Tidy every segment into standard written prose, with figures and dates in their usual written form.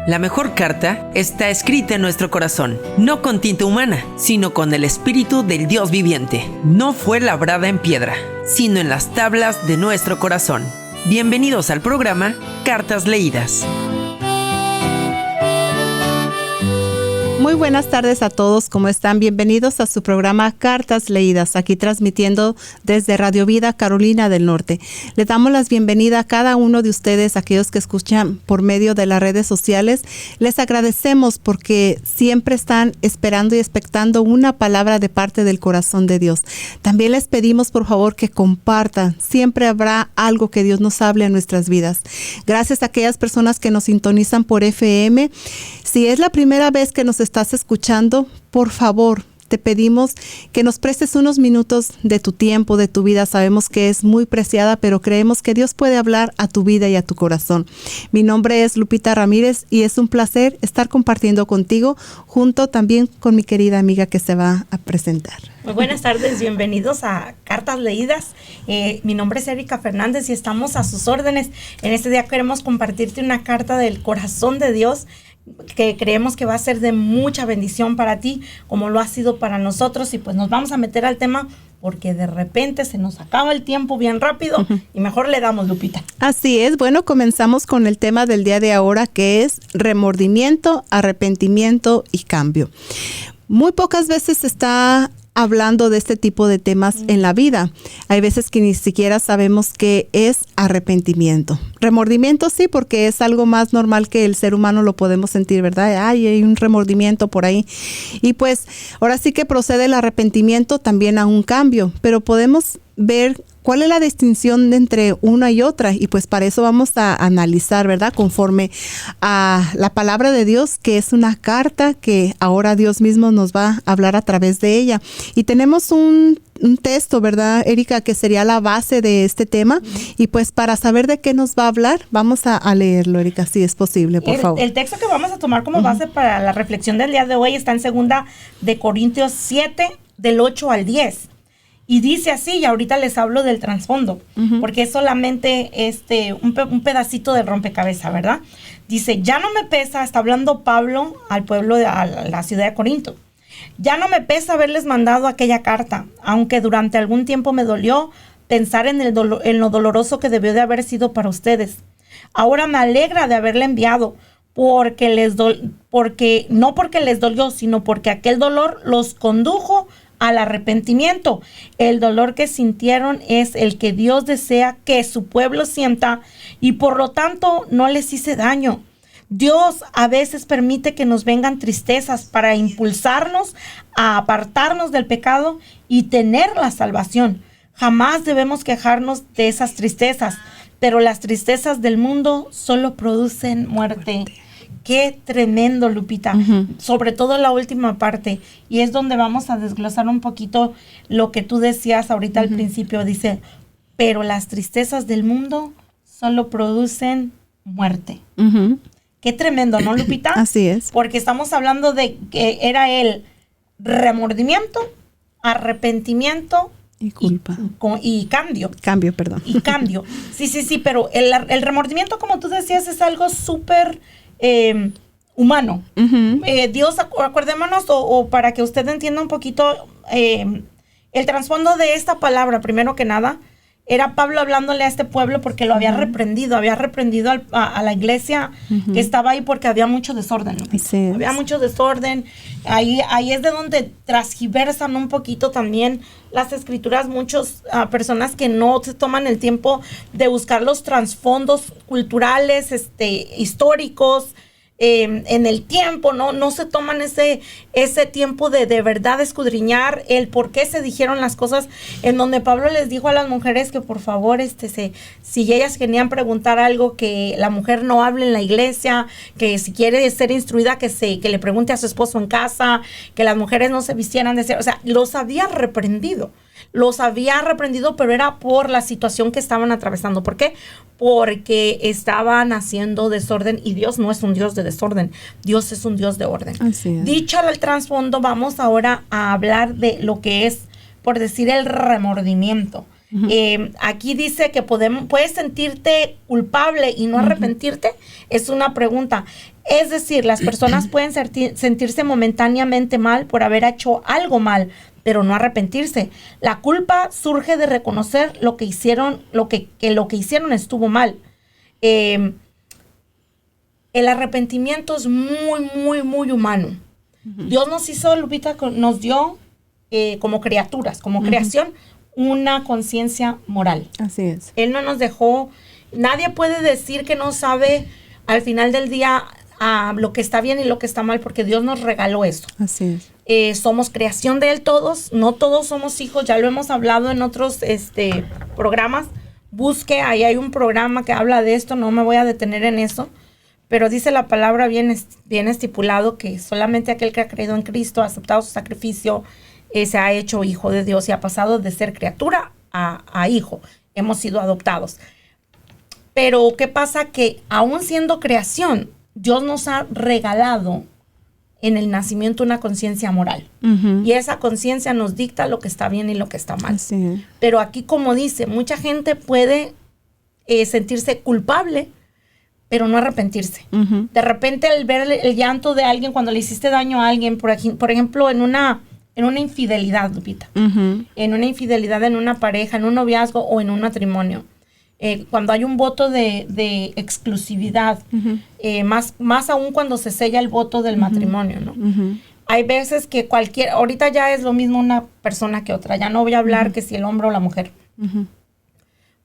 La mejor carta está escrita en nuestro corazón, no con tinta humana, sino con el espíritu del Dios viviente. No fue labrada en piedra, sino en las tablas de nuestro corazón. Bienvenidos al programa Cartas Leídas. Muy buenas tardes a todos, ¿cómo están? Bienvenidos a su programa Cartas Leídas, aquí transmitiendo desde Radio Vida, Carolina del Norte. Le damos las bienvenidas a cada uno de ustedes, aquellos que escuchan por medio de las redes sociales. Les agradecemos porque siempre están esperando y expectando una palabra de parte del corazón de Dios. También les pedimos, por favor, que compartan. Siempre habrá algo que Dios nos hable en nuestras vidas. Gracias a aquellas personas que nos sintonizan por FM. Si es la primera vez que nos estás escuchando, por favor, te pedimos que nos prestes unos minutos de tu tiempo, de tu vida. Sabemos que es muy preciada, pero creemos que Dios puede hablar a tu vida y a tu corazón. Mi nombre es Lupita Ramírez y es un placer estar compartiendo contigo, junto también con mi querida amiga que se va a presentar. Muy buenas tardes, bienvenidos a Cartas Leídas. Mi nombre es Erika Fernández y estamos a sus órdenes. En este día queremos compartirte una carta del corazón de Dios que creemos que va a ser de mucha bendición para ti, como lo ha sido para nosotros. Y pues nos vamos a meter al tema porque de repente se nos acaba el tiempo bien rápido y mejor le damos, Lupita. Así es. Bueno, comenzamos con el tema del día de ahora, que es remordimiento, arrepentimiento y cambio. Muy pocas veces se está hablando de este tipo de temas en la vida. Hay veces que ni siquiera sabemos qué es arrepentimiento. Remordimiento sí, porque es algo más normal que el ser humano lo podemos sentir, ¿verdad? Ay, hay un remordimiento por ahí. Y pues ahora sí que procede el arrepentimiento también a un cambio, pero podemos ver cuál es la distinción entre una y otra, y pues para eso vamos a analizar, ¿verdad? Conforme a la palabra de Dios, que es una carta que ahora Dios mismo nos va a hablar a través de ella. Y tenemos un texto, ¿verdad, Erika? Que sería la base de este tema. Y pues para saber de qué nos va a hablar, vamos a leerlo, Erika, si es posible, por favor. El texto que vamos a tomar como base para la reflexión del día de hoy está en 2 de Corintios 7, del 8 al 10. Y dice así, y ahorita les hablo del trasfondo, porque es solamente un pedacito del rompecabezas, ¿verdad? Dice, ya no me pesa, está hablando Pablo al pueblo, a la ciudad de Corinto. Ya no me pesa haberles mandado aquella carta, aunque durante algún tiempo me dolió pensar en lo doloroso que debió de haber sido para ustedes. Ahora me alegra de haberla enviado, no porque les dolió, sino porque aquel dolor los condujo al arrepentimiento. El dolor que sintieron es el que Dios desea que su pueblo sienta y por lo tanto no les hice daño. Dios a veces permite que nos vengan tristezas para impulsarnos a apartarnos del pecado y tener la salvación. Jamás debemos quejarnos de esas tristezas, pero las tristezas del mundo solo producen muerte. Qué tremendo, Lupita. Sobre todo la última parte. Y es donde vamos a desglosar un poquito lo que tú decías ahorita al principio. Dice, pero las tristezas del mundo solo producen muerte. Qué tremendo, ¿no, Lupita? Así es. Porque estamos hablando de que era el remordimiento, arrepentimiento y culpa. Y cambio. Cambio, perdón. Y cambio. Sí, pero el remordimiento, como tú decías, es algo súper humano. Dios, acuérdémonos, o para que usted entienda un poquito el trasfondo de esta palabra, primero que nada, era Pablo hablándole a este pueblo porque lo había reprendido a la iglesia que estaba ahí porque había mucho desorden. Sí, había mucho desorden. Ahí es de donde transgiversan un poquito también las escrituras muchas personas que no se toman el tiempo de buscar los trasfondos culturales, históricos, en el tiempo, no se toman ese tiempo de verdad escudriñar el por qué se dijeron las cosas, en donde Pablo les dijo a las mujeres que por favor, si ellas querían preguntar algo, que la mujer no hable en la iglesia, que si quiere ser instruida, que le pregunte a su esposo en casa, que las mujeres no se vistieran de ser, o sea, los había reprendido, pero era por la situación que estaban atravesando. ¿Por qué? Porque estaban haciendo desorden, y Dios no es un Dios de desorden, Dios es un Dios de orden. Así es. Dicho el trasfondo, vamos ahora a hablar de lo que es, por decir, el remordimiento. Aquí dice que puedes sentirte culpable y no arrepentirte. Es una pregunta. Es decir, las personas pueden sentirse momentáneamente mal por haber hecho algo mal, pero no arrepentirse. La culpa surge de reconocer lo que hicieron, lo que hicieron estuvo mal. El arrepentimiento es muy, muy, muy humano. Dios nos hizo, Lupita, nos dio como criaturas, como creación, una conciencia moral. Así es. Él no nos dejó, nadie puede decir que no sabe al final del día lo que está bien y lo que está mal, porque Dios nos regaló eso. Así es. Somos creación de Él todos, no todos somos hijos, ya lo hemos hablado en otros programas. Busque, ahí hay un programa que habla de esto, no me voy a detener en eso, pero dice la palabra bien estipulado que solamente aquel que ha creído en Cristo, ha aceptado su sacrificio, se ha hecho hijo de Dios y ha pasado de ser criatura a hijo. Hemos sido adoptados. Pero ¿qué pasa? Que aún siendo creación, Dios nos ha regalado en el nacimiento una conciencia moral. Y esa conciencia nos dicta lo que está bien y lo que está mal. Sí. Pero aquí, como dice, mucha gente puede sentirse culpable, pero no arrepentirse. De repente, al ver el llanto de alguien cuando le hiciste daño a alguien, por ejemplo, en una infidelidad, Lupita, en una infidelidad en una pareja, en un noviazgo o en un matrimonio. Cuando hay un voto de exclusividad, más aún cuando se sella el voto del matrimonio, ¿no? Hay veces que ahorita ya es lo mismo una persona que otra, ya no voy a hablar que si el hombre o la mujer.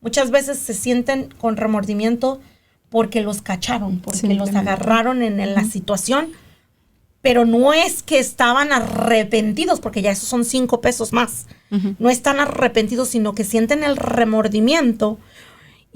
Muchas veces se sienten con remordimiento porque los cacharon, porque los agarraron en la situación, pero no es que estaban arrepentidos, porque ya esos son 5 pesos más. No están arrepentidos, sino que sienten el remordimiento.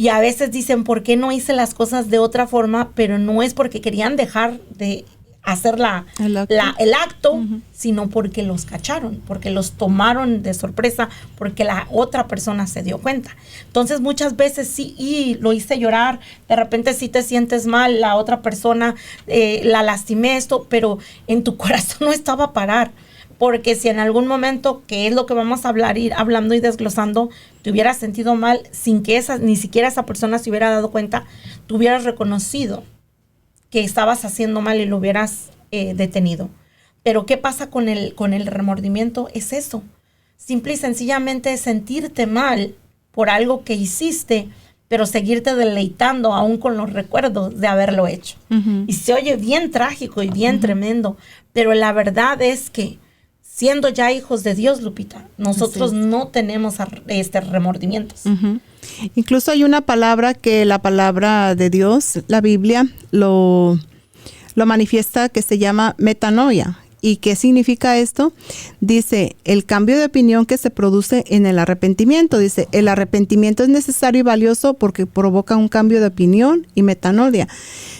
Y a veces dicen, ¿por qué no hice las cosas de otra forma? Pero no es porque querían dejar de hacer el acto, sino porque los cacharon, porque los tomaron de sorpresa, porque la otra persona se dio cuenta. Entonces muchas veces sí, y lo hice llorar, de repente sí te sientes mal, la otra persona la lastimé esto, pero en tu corazón no estaba a parar. Porque si en algún momento, que es lo que vamos a hablar, ir hablando y desglosando, te hubieras sentido mal sin que ni siquiera esa persona se hubiera dado cuenta, tú hubieras reconocido que estabas haciendo mal y lo hubieras detenido. Pero ¿qué pasa con el remordimiento? Es eso. Simple y sencillamente sentirte mal por algo que hiciste, pero seguirte deleitando aún con los recuerdos de haberlo hecho. Y se oye bien trágico y bien tremendo, pero la verdad es que siendo ya hijos de Dios, Lupita, nosotros no tenemos remordimientos. Incluso hay una palabra que la palabra de Dios, la Biblia, lo manifiesta, que se llama metanoia. ¿Y qué significa esto? Dice, el cambio de opinión que se produce en el arrepentimiento. Dice, el arrepentimiento es necesario y valioso porque provoca un cambio de opinión y metanoia.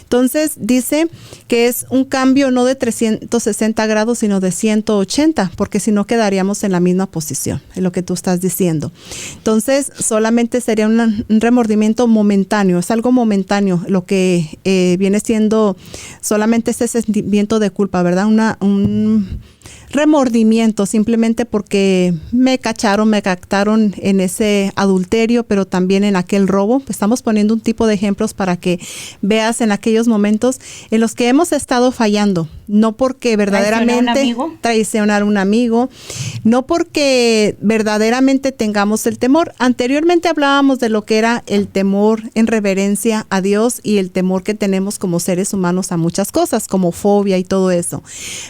Entonces, dice que es un cambio no de 360 grados, sino de 180, porque si no quedaríamos en la misma posición, es lo que tú estás diciendo. Entonces, solamente sería un remordimiento momentáneo, es algo momentáneo, lo que viene siendo solamente ese sentimiento de culpa, ¿verdad? Un remordimiento simplemente porque me cacharon, me captaron en ese adulterio, pero también en aquel robo. Estamos poniendo un tipo de ejemplos para que veas en aquellos momentos en los que hemos estado fallando, no porque verdaderamente traicionar a un amigo, no porque verdaderamente tengamos el temor. Anteriormente hablábamos de lo que era el temor en reverencia a Dios y el temor que tenemos como seres humanos a muchas cosas, como fobia y todo eso.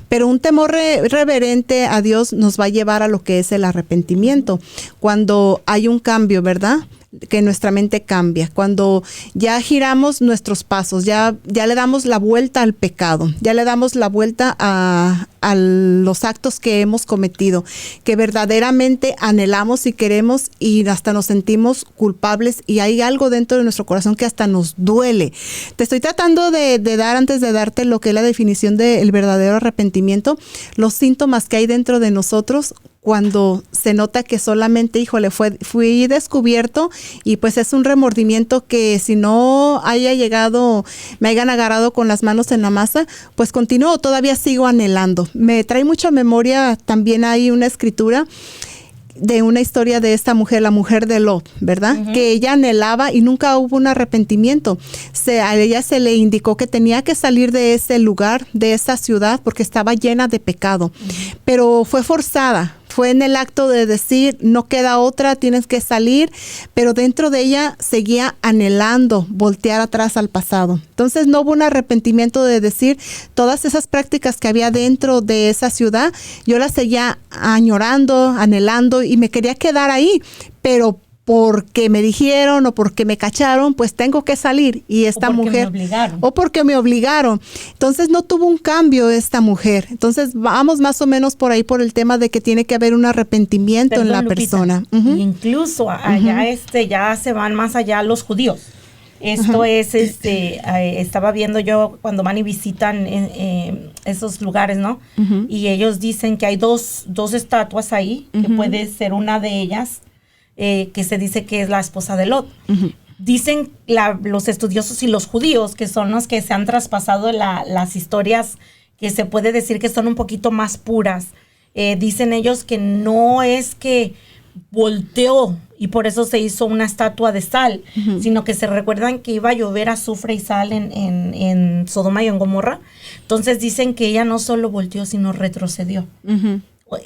Pero un temor reverente a Dios nos va a llevar a lo que es el arrepentimiento. Cuando hay un cambio, ¿verdad? Que nuestra mente cambia, cuando ya giramos nuestros pasos, ya le damos la vuelta al pecado, ya le damos la vuelta a los actos que hemos cometido, que verdaderamente anhelamos y queremos y hasta nos sentimos culpables y hay algo dentro de nuestro corazón que hasta nos duele. Te estoy tratando de dar, antes de darte lo que es la definición del verdadero arrepentimiento, los síntomas que hay dentro de nosotros cuando se nota que solamente, fui descubierto y pues es un remordimiento que si no me hayan agarrado con las manos en la masa, pues continúo, todavía sigo anhelando. Me trae mucha memoria, también hay una escritura de una historia de esta mujer, la mujer de Lot, ¿verdad? Que ella anhelaba y nunca hubo un arrepentimiento. A ella se le indicó que tenía que salir de ese lugar, de esa ciudad, porque estaba llena de pecado. Pero fue forzada. Fue en el acto de decir, no queda otra, tienes que salir, pero dentro de ella seguía anhelando voltear atrás al pasado. Entonces no hubo un arrepentimiento de decir, todas esas prácticas que había dentro de esa ciudad, yo las seguía añorando, anhelando y me quería quedar ahí, pero porque me dijeron o porque me cacharon, pues tengo que salir. Y esta mujer, o porque me obligaron. Entonces no tuvo un cambio esta mujer. Entonces vamos más o menos por ahí por el tema de que tiene que haber un arrepentimiento en la persona. Incluso allá ya se van más allá los judíos. Esto es, estaba viendo yo cuando van y visitan esos lugares, ¿no? Y ellos dicen que hay dos estatuas ahí, que puede ser una de ellas, que se dice que es la esposa de Lot. Dicen los estudiosos y los judíos, que son los que se han traspasado las historias que se puede decir que son un poquito más puras. Dicen ellos que no es que volteó y por eso se hizo una estatua de sal, sino que se recuerdan que iba a llover azufre y sal en Sodoma y en Gomorra. Entonces dicen que ella no solo volteó, sino retrocedió.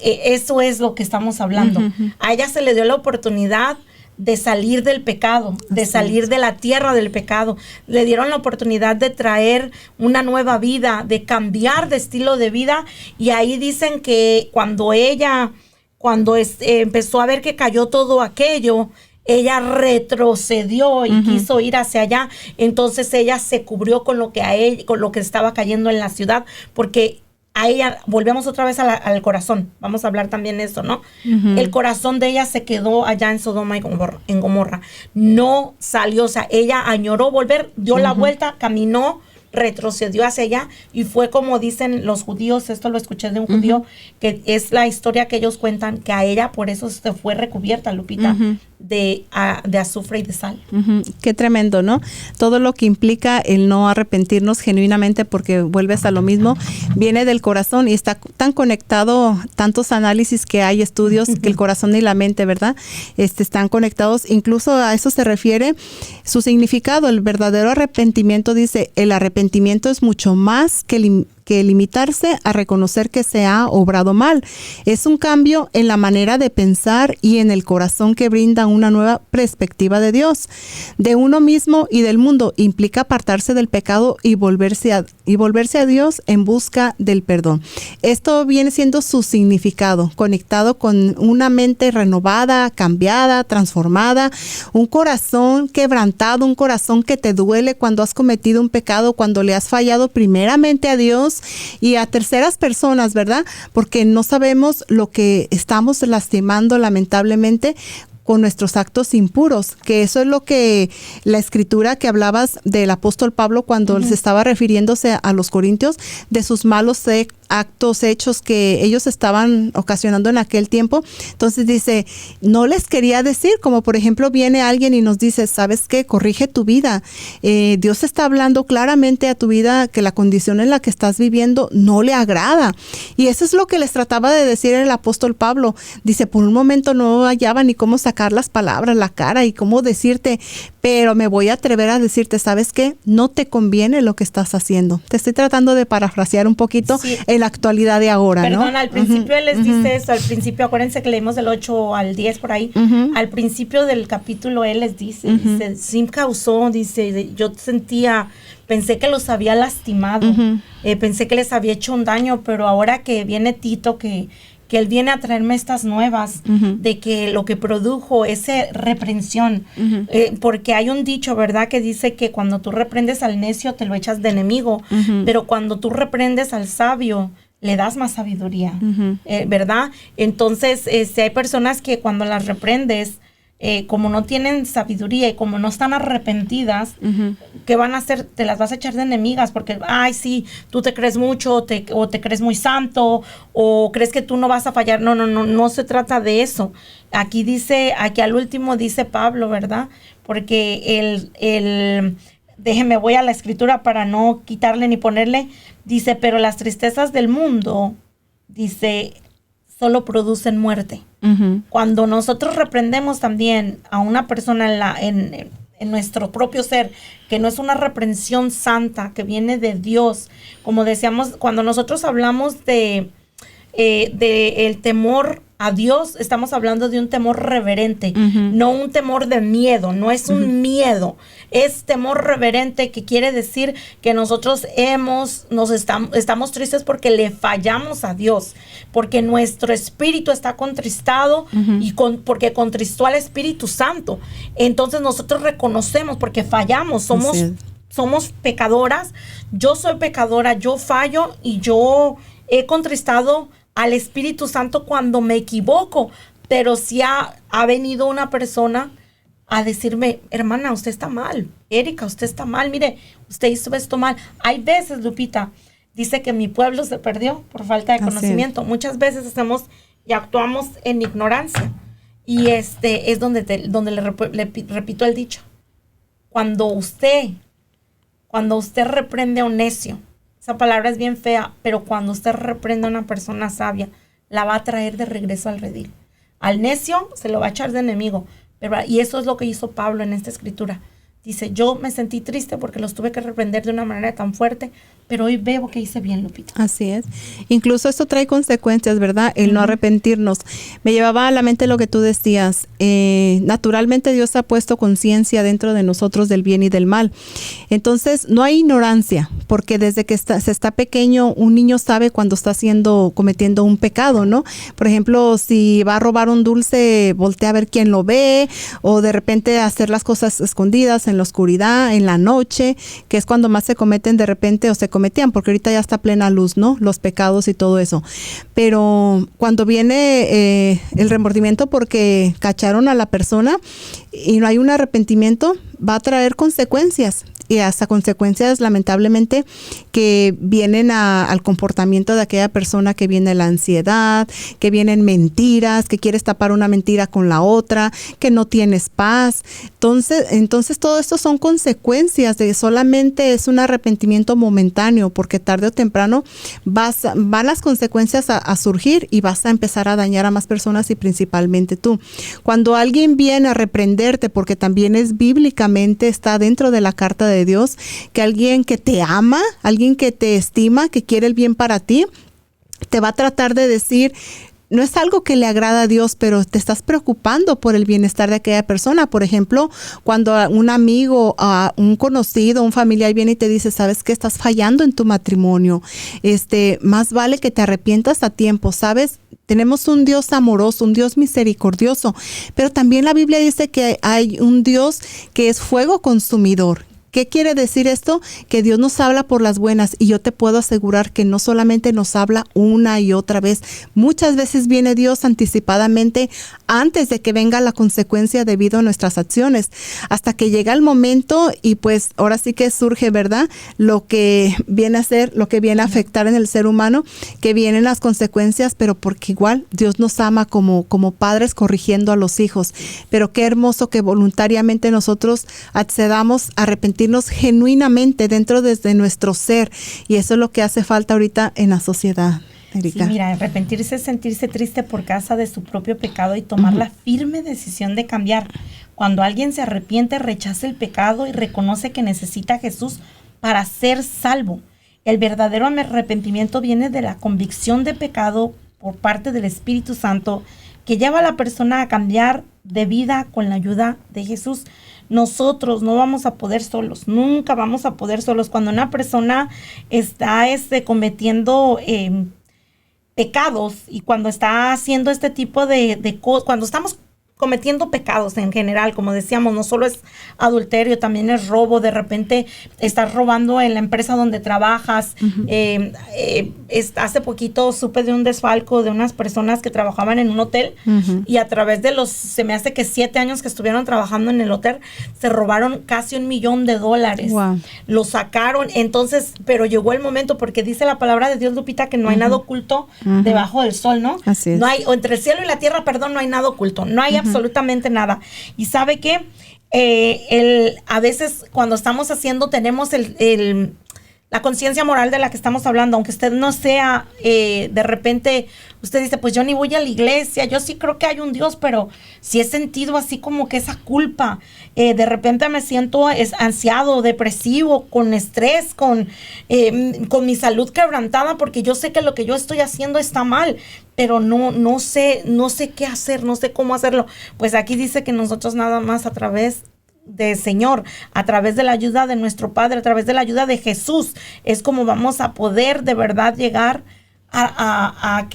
Eso es lo que estamos hablando. A ella se le dio la oportunidad de salir del pecado, de salir de la tierra del pecado. Le dieron la oportunidad de traer una nueva vida, de cambiar de estilo de vida. Y ahí dicen que cuando empezó a ver que cayó todo aquello, ella retrocedió y quiso ir hacia allá. Entonces ella se cubrió con lo que estaba cayendo en la ciudad, porque a ella, volvemos otra vez al corazón, vamos a hablar también de eso, ¿no? El corazón de ella se quedó allá en Sodoma y en Gomorra, no salió, o sea, ella añoró volver, dio la vuelta, caminó, retrocedió hacia allá, y fue como dicen los judíos, esto lo escuché de un judío, que es la historia que ellos cuentan, que a ella por eso se fue recubierta, Lupita, de azufre y de sal. Qué tremendo, ¿no? Todo lo que implica el no arrepentirnos genuinamente, porque vuelves a lo mismo, viene del corazón y está tan conectado, tantos análisis que hay, estudios, que el corazón y la mente, ¿verdad? Están conectados, incluso a eso se refiere su significado. El verdadero arrepentimiento, dice, el arrepentimiento es mucho más que limitarse a reconocer que se ha obrado mal. Es un cambio en la manera de pensar y en el corazón que brinda una nueva perspectiva de Dios, de uno mismo y del mundo. Implica apartarse del pecado y volverse a Dios en busca del perdón. Esto viene siendo su significado, conectado con una mente renovada, cambiada, transformada, un corazón quebrantado, un corazón que te duele cuando has cometido un pecado, cuando le has fallado primeramente a Dios y a terceras personas, ¿verdad? Porque no sabemos lo que estamos lastimando lamentablemente con nuestros actos impuros, que eso es lo que la escritura que hablabas del apóstol Pablo cuando se estaba refiriéndose a los corintios, de sus malos actos, hechos que ellos estaban ocasionando en aquel tiempo. Entonces dice, no les quería decir, como por ejemplo viene alguien y nos dice, ¿sabes qué? Corrige tu vida. Dios está hablando claramente a tu vida que la condición en la que estás viviendo no le agrada. Y eso es lo que les trataba de decir el apóstol Pablo. Dice, por un momento no hallaba ni cómo sacar las palabras, la cara y cómo decirte, pero me voy a atrever a decirte, ¿sabes qué? No te conviene lo que estás haciendo. Te estoy tratando de parafrasear un poquito en la actualidad de ahora, ¿no? Perdón, al principio él les dice eso, al principio, acuérdense que leímos del 8 al 10 por ahí, al principio del capítulo él les dice, dice, sí causó, dice, yo pensé que los había lastimado, pensé que les había hecho un daño, pero ahora que viene Tito, que él viene a traerme estas nuevas, de que lo que produjo es reprensión, porque hay un dicho, ¿verdad?, que dice que cuando tú reprendes al necio te lo echas de enemigo, pero cuando tú reprendes al sabio le das más sabiduría, ¿verdad? Entonces, hay personas que cuando las reprendes, como no tienen sabiduría y como no están arrepentidas, ¿qué van a hacer? Te las vas a echar de enemigas porque, ay, sí, tú te crees mucho o te crees muy santo o crees que tú no vas a fallar. No se trata de eso. Aquí al último dice Pablo, ¿verdad? Porque déjeme, voy a la escritura para no quitarle ni ponerle, dice, pero las tristezas del mundo, dice, solo producen muerte. Cuando nosotros reprendemos también a una persona en nuestro propio ser, que no es una reprensión santa, que viene de Dios, como decíamos, cuando nosotros hablamos de el temor a Dios, estamos hablando de un temor reverente, no un temor de miedo, no es un miedo, es temor reverente, que quiere decir que nosotros estamos tristes porque le fallamos a Dios, porque nuestro espíritu está contristado porque contristó al Espíritu Santo. Entonces nosotros reconocemos porque fallamos, somos pecadoras, yo soy pecadora, yo fallo y yo he contristado al Espíritu Santo cuando me equivoco, pero si ha venido una persona a decirme, hermana, usted está mal, Erika, usted está mal, mire, usted hizo esto mal. Hay veces, Lupita, dice que mi pueblo se perdió por falta de conocimiento. Muchas veces hacemos y actuamos en ignorancia, y es donde le repito el dicho. Cuando usted reprende a un necio, esa palabra es bien fea, pero cuando usted reprende a una persona sabia, la va a traer de regreso al redil. Al necio se lo va a echar de enemigo. Y eso es lo que hizo Pablo en esta escritura. Dice, yo me sentí triste porque los tuve que reprender de una manera tan fuerte, pero hoy veo que hice bien, Lupita. Así es. Incluso esto trae consecuencias, ¿verdad? El no arrepentirnos. Me llevaba a la mente lo que tú decías. Naturalmente Dios ha puesto conciencia dentro de nosotros del bien y del mal. Entonces, no hay ignorancia, porque desde que se está pequeño, un niño sabe cuando está cometiendo un pecado, ¿no? Por ejemplo, si va a robar un dulce, voltea a ver quién lo ve, o de repente hacer las cosas escondidas en la oscuridad, en la noche, que es cuando más se cometen de repente, o se cometían, porque ahorita ya está plena luz, ¿no? Los pecados y todo eso. Pero cuando viene el remordimiento porque cacharon a la persona y no hay un arrepentimiento, va a traer consecuencias. Y hasta consecuencias, lamentablemente, que vienen al comportamiento de aquella persona, que viene la ansiedad, que vienen mentiras, que quieres tapar una mentira con la otra, que no tienes paz. Entonces todo esto son consecuencias de solamente es un arrepentimiento momentáneo, porque tarde o temprano van las consecuencias a surgir y vas a empezar a dañar a más personas y principalmente tú. Cuando alguien viene a reprenderte, porque también es bíblicamente, está dentro de la carta de Dios, que alguien que te ama, alguien que te estima, que quiere el bien para ti, te va a tratar de decir, no es algo que le agrada a Dios, pero te estás preocupando por el bienestar de aquella persona. Por ejemplo, cuando un amigo, un conocido, un familiar viene y te dice, ¿sabes qué? Estás fallando en tu matrimonio. Más vale que te arrepientas a tiempo, ¿sabes? Tenemos un Dios amoroso, un Dios misericordioso, pero también la Biblia dice que hay un Dios que es fuego consumidor. ¿Qué quiere decir esto? Que Dios nos habla por las buenas, y yo te puedo asegurar que no solamente nos habla una y otra vez. Muchas veces viene Dios anticipadamente antes de que venga la consecuencia debido a nuestras acciones, hasta que llega el momento y pues ahora sí que surge, ¿verdad? Lo que viene a ser, lo que viene a afectar en el ser humano, que vienen las consecuencias, pero porque igual Dios nos ama como padres corrigiendo a los hijos. Pero qué hermoso que voluntariamente nosotros accedamos a arrepentirnos genuinamente dentro desde nuestro ser, y eso es lo que hace falta ahorita en la sociedad, Erika. Sí, mira, arrepentirse es sentirse triste por causa de su propio pecado y tomar la firme decisión de cambiar. Cuando alguien se arrepiente, rechaza el pecado y reconoce que necesita a Jesús para ser salvo. El verdadero arrepentimiento viene de la convicción de pecado por parte del Espíritu Santo, que lleva a la persona a cambiar de vida con la ayuda de Jesús. Nosotros no vamos a poder solos, nunca vamos a poder solos. Cuando una persona está cometiendo pecados, y cuando está haciendo este tipo de cosas, cuando estamos cometiendo pecados en general, como decíamos, no solo es adulterio, también es robo. De repente estás robando en la empresa donde trabajas. Hace poquito supe de un desfalco de unas personas que trabajaban en un hotel, y a través de se me hace que 7 años que estuvieron trabajando en el hotel, se robaron casi $1 millón. Wow. Lo sacaron. Entonces, pero llegó el momento, porque dice la palabra de Dios, Lupita, que no hay nada oculto debajo del sol, ¿no? Así es. No hay, o entre el cielo y la tierra, perdón, no hay nada oculto, no hay absolutamente nada. Y ¿sabe qué? A veces cuando estamos haciendo, tenemos la conciencia moral de la que estamos hablando, aunque usted no sea, de repente, usted dice, pues yo ni voy a la iglesia, yo sí creo que hay un Dios, pero sí he sentido así como que esa culpa, de repente me siento ansiado, depresivo, con estrés, con mi salud quebrantada, porque yo sé que lo que yo estoy haciendo está mal, pero no sé qué hacer, no sé cómo hacerlo. Pues aquí dice que nosotros nada más a través del Señor, a través de la ayuda de nuestro Padre, a través de la ayuda de Jesús, es como vamos a poder de verdad llegar a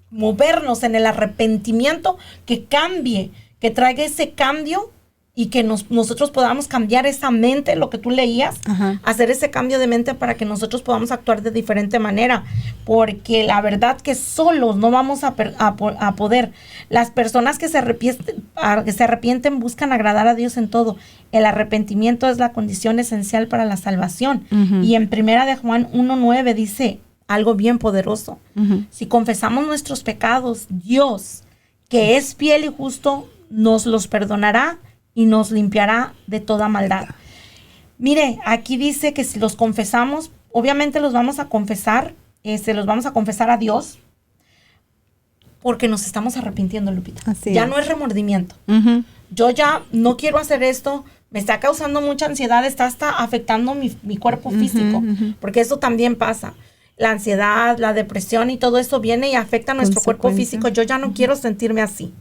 movernos en el arrepentimiento que cambie, que traiga ese cambio y que nosotros podamos cambiar esa mente, lo que tú leías, hacer ese cambio de mente para que nosotros podamos actuar de diferente manera, porque la verdad que solos no vamos a poder. Las personas que se arrepienten buscan agradar a Dios en todo. El arrepentimiento es la condición esencial para la salvación. Y en 1 de Juan 1:9 dice algo bien poderoso. Si confesamos nuestros pecados, Dios, que es fiel y justo, nos los perdonará y nos limpiará de toda maldad. Mire, aquí dice que si los confesamos, obviamente los vamos a confesar, los vamos a confesar a Dios, porque nos estamos arrepintiendo, Lupita. Así ya es. no es remordimiento. Yo ya no quiero hacer esto, me está causando mucha ansiedad, está hasta afectando mi cuerpo físico, porque eso también pasa. La ansiedad, la depresión y todo eso viene y afecta a nuestro cuerpo físico. Yo ya no quiero sentirme así.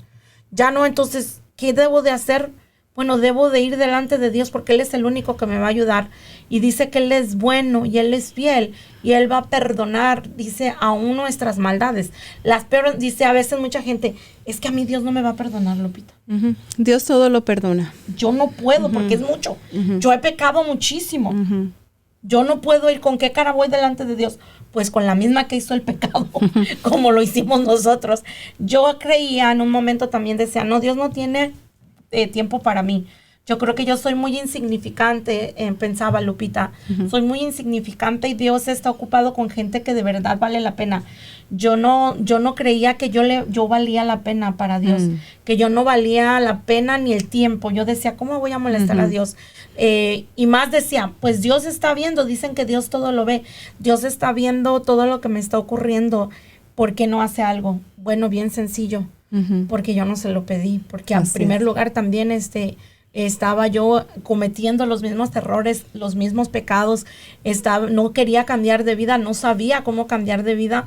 Ya no, entonces, ¿qué debo de hacer? Bueno, debo de ir delante de Dios porque Él es el único que me va a ayudar. Y dice que Él es bueno y Él es fiel y Él va a perdonar, dice, aún nuestras maldades. Dice a veces mucha gente, es que a mí Dios no me va a perdonar, Lupita. Dios todo lo perdona. Yo no puedo porque es mucho. Yo he pecado muchísimo. Yo no puedo ir, ¿con qué cara voy delante de Dios? Pues con la misma que hizo el pecado, como lo hicimos nosotros. Yo creía en un momento también, decía, no, Dios no tiene tiempo para mí. Yo creo que yo soy muy insignificante, pensaba Lupita. Soy muy insignificante y Dios está ocupado con gente que de verdad vale la pena. Yo no creía que yo valía la pena para Dios, que yo no valía la pena ni el tiempo. Yo decía, ¿cómo voy a molestar a Dios? Y más decía, pues Dios está viendo, dicen que Dios todo lo ve. Dios está viendo todo lo que me está ocurriendo. ¿Por qué no hace algo? Bueno, bien sencillo. Porque yo no se lo pedí, porque en primer lugar también estaba yo cometiendo los mismos errores, los mismos pecados, no quería cambiar de vida, no sabía cómo cambiar de vida,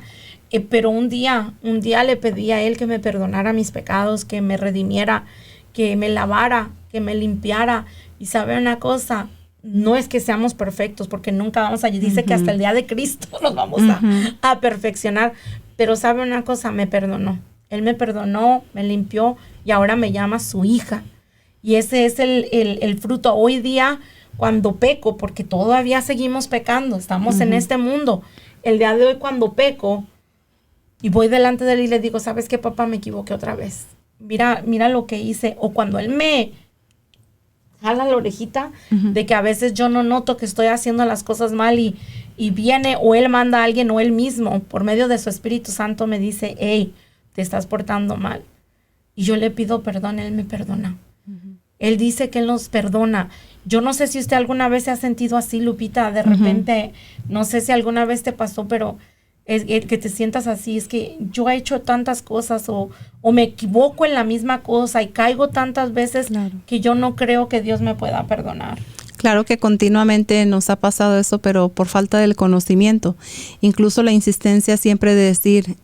pero un día le pedí a Él que me perdonara mis pecados, que me redimiera, que me lavara, que me limpiara. Y sabe una cosa, no es que seamos perfectos, porque nunca vamos allí, dice que hasta el día de Cristo nos vamos a perfeccionar, pero sabe una cosa, me perdonó. Él me perdonó, me limpió y ahora me llama su hija. Y ese es el fruto. Hoy día, cuando peco, porque todavía seguimos pecando, estamos en este mundo. El día de hoy, cuando peco y voy delante de él y le digo, ¿sabes qué, papá? Me equivoqué otra vez. Mira lo que hice. O cuando él me jala la orejita de que a veces yo no noto que estoy haciendo las cosas mal y viene o él manda a alguien o él mismo, por medio de su Espíritu Santo, me dice, hey, te estás portando mal. Y yo le pido perdón, Él me perdona. Él dice que Él nos perdona. Yo no sé si usted alguna vez se ha sentido así, Lupita, de repente, no sé si alguna vez te pasó, pero es que te sientas así, es que yo he hecho tantas cosas o me equivoco en la misma cosa y caigo tantas veces que yo no creo que Dios me pueda perdonar. Claro que continuamente nos ha pasado eso, pero por falta del conocimiento. Incluso la insistencia siempre de decir,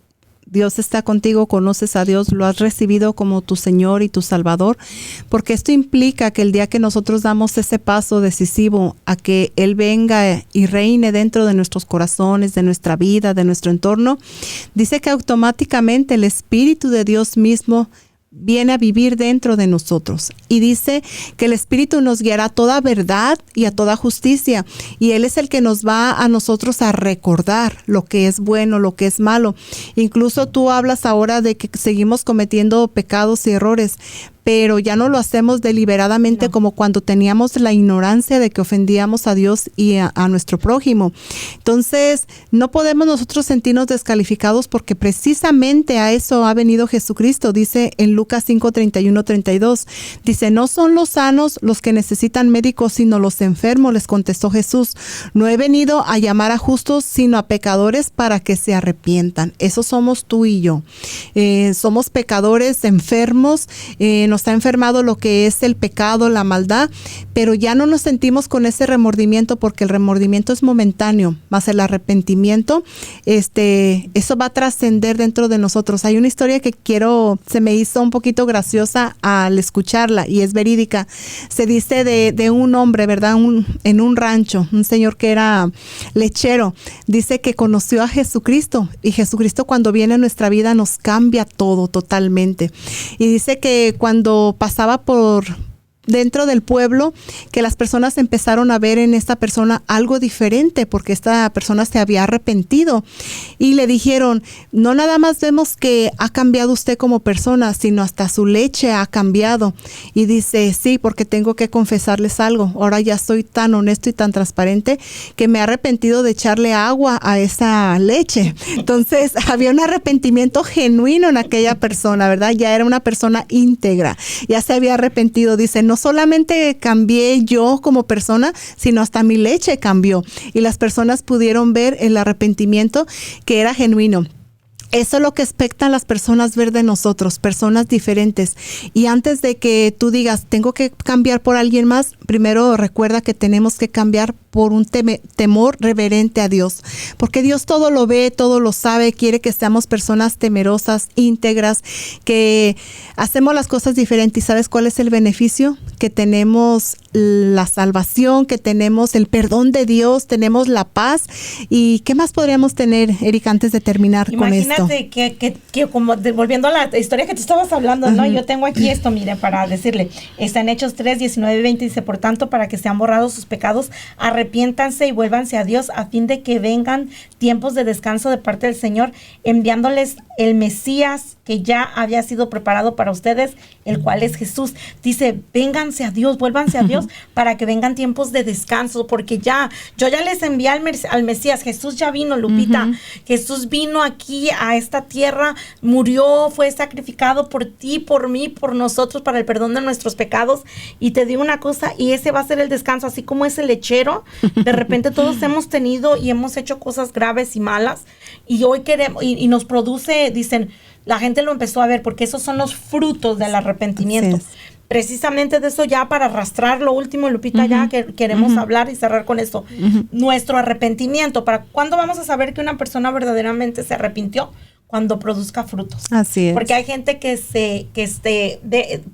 Dios está contigo, conoces a Dios, lo has recibido como tu Señor y tu Salvador, porque esto implica que el día que nosotros damos ese paso decisivo a que Él venga y reine dentro de nuestros corazones, de nuestra vida, de nuestro entorno, dice que automáticamente el Espíritu de Dios mismo viene a vivir dentro de nosotros y dice que el Espíritu nos guiará a toda verdad y a toda justicia y Él es el que nos va a nosotros a recordar lo que es bueno, lo que es malo. Incluso tú hablas ahora de que seguimos cometiendo pecados y errores, pero ya no lo hacemos deliberadamente como cuando teníamos la ignorancia de que ofendíamos a Dios y a nuestro prójimo. Entonces, no podemos nosotros sentirnos descalificados porque precisamente a eso ha venido Jesucristo. Dice en Lucas 5:31-32, dice, no son los sanos los que necesitan médicos, sino los enfermos, les contestó Jesús. No he venido a llamar a justos, sino a pecadores para que se arrepientan. Eso somos tú y yo. Somos pecadores enfermos, nos ha enfermado lo que es el pecado, la maldad, pero ya no nos sentimos con ese remordimiento porque el remordimiento es momentáneo, más el arrepentimiento, eso va a trascender dentro de nosotros. Hay una historia que se me hizo un poquito graciosa al escucharla y es verídica. Se dice de un hombre, ¿verdad? En un rancho, un señor que era lechero, dice que conoció a Jesucristo y Jesucristo cuando viene a nuestra vida nos cambia todo totalmente. Y dice que cuando pasaba por dentro del pueblo, que las personas empezaron a ver en esta persona algo diferente porque esta persona se había arrepentido y le dijeron, no nada más vemos que ha cambiado usted como persona, sino hasta su leche ha cambiado. Y dice, sí, porque tengo que confesarles algo, ahora ya soy tan honesto y tan transparente que me he arrepentido de echarle agua a esa leche. Entonces había un arrepentimiento genuino en aquella persona, ¿verdad? Ya era una persona íntegra, ya se había arrepentido. Dice, no solamente cambié yo como persona, sino hasta mi leche cambió. Y las personas pudieron ver el arrepentimiento que era genuino. Eso es lo que expectan las personas ver de nosotros, personas diferentes. Y antes de que tú digas, tengo que cambiar por alguien más, primero recuerda que tenemos que cambiar por un temor reverente a Dios. Porque Dios todo lo ve, todo lo sabe, quiere que seamos personas temerosas, íntegras, que hacemos las cosas diferentes. ¿Y sabes cuál es el beneficio? Que tenemos la salvación, que tenemos el perdón de Dios, tenemos la paz. ¿Y qué más podríamos tener, Erika, antes de terminar con esto? Imagínate que como volviendo a la historia que tú estabas hablando, ¿no? Yo tengo aquí esto, mire, para decirle, está en Hechos 3, 19 y 20, dice, por tanto, para que sean borrados sus pecados, arrepiéntanse y vuélvanse a Dios a fin de que vengan tiempos de descanso de parte del Señor, enviándoles el Mesías que ya había sido preparado para ustedes, el cual es Jesús. Dice, vénganse a Dios, vuélvanse a Dios para que vengan tiempos de descanso, porque yo ya les envié al Mesías. Jesús ya vino, Lupita. Jesús vino aquí a esta tierra, murió, fue sacrificado por ti, por mí, por nosotros, para el perdón de nuestros pecados. Y te digo una cosa, y ese va a ser el descanso, así como es el lechero. De repente todos hemos tenido y hemos hecho cosas graves y malas, y hoy queremos, y nos produce, dicen, la gente lo empezó a ver, porque esos son los frutos del arrepentimiento. Precisamente de eso, ya para arrastrar lo último, Lupita, ya que queremos hablar y cerrar con esto. Nuestro arrepentimiento. ¿Cuándo vamos a saber que una persona verdaderamente se arrepintió? Cuando produzca frutos. Así es. Porque hay gente que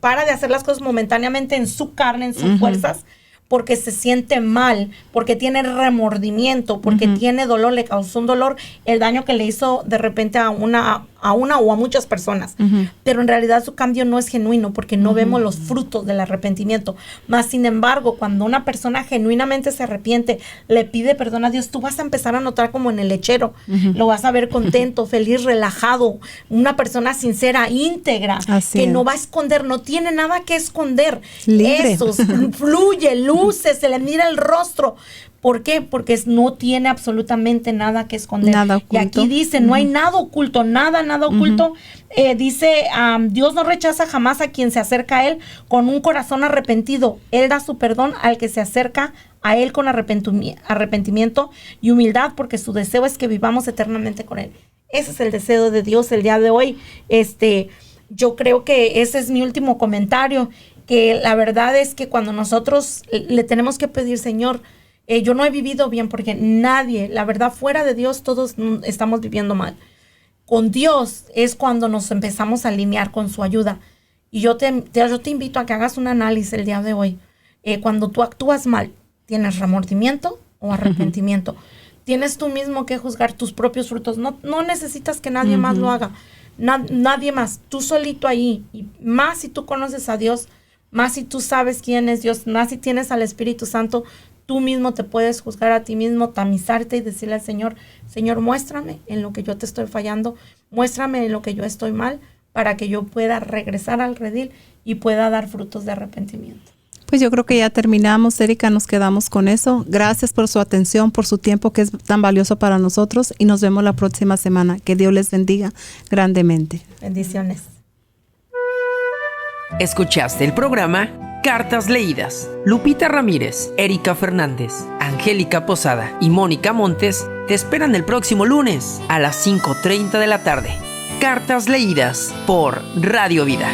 para de hacer las cosas momentáneamente en su carne, en sus fuerzas, porque se siente mal, porque tiene remordimiento, porque tiene dolor, le causó un dolor, el daño que le hizo de repente a una o a muchas personas. Pero en realidad su cambio no es genuino, porque no vemos los frutos del arrepentimiento. Más sin embargo, cuando una persona genuinamente se arrepiente, le pide perdón a Dios, tú vas a empezar a notar como en el lechero. Lo vas a ver contento, feliz, relajado, una persona sincera, íntegra, que no va a esconder, no tiene nada que esconder. Libre. Eso, fluye, luce, se le mira el rostro. ¿Por qué? Porque no tiene absolutamente nada que esconder. Nada oculto. Y aquí dice, no hay nada oculto, nada oculto. Dice, Dios no rechaza jamás a quien se acerca a Él con un corazón arrepentido. Él da su perdón al que se acerca a Él con arrepentimiento y humildad, porque su deseo es que vivamos eternamente con Él. Ese es el deseo de Dios el día de hoy. Yo creo que ese es mi último comentario, que la verdad es que cuando nosotros le tenemos que pedir, Señor, yo no he vivido bien, porque nadie, la verdad, fuera de Dios todos estamos viviendo mal. Con Dios es cuando nos empezamos a alinear con su ayuda. Y yo te invito a que hagas un análisis el día de hoy. Cuando tú actúas mal, ¿tienes remordimiento o arrepentimiento? Tienes tú mismo que juzgar tus propios frutos. No necesitas que nadie más lo haga. Nadie más. Tú solito ahí. Y más si tú conoces a Dios, más si tú sabes quién es Dios, más si tienes al Espíritu Santo, tú mismo te puedes juzgar a ti mismo, tamizarte y decirle al Señor, Señor, muéstrame en lo que yo te estoy fallando, muéstrame en lo que yo estoy mal, para que yo pueda regresar al redil y pueda dar frutos de arrepentimiento. Pues yo creo que ya terminamos, Erika, nos quedamos con eso. Gracias por su atención, por su tiempo que es tan valioso para nosotros y nos vemos la próxima semana. Que Dios les bendiga grandemente. Bendiciones. Escuchaste el programa Cartas Leídas. Lupita Ramírez, Erika Fernández, Angélica Posada y Mónica Montes te esperan el próximo lunes a las 5:30 de la tarde. Cartas Leídas por Radio Vida.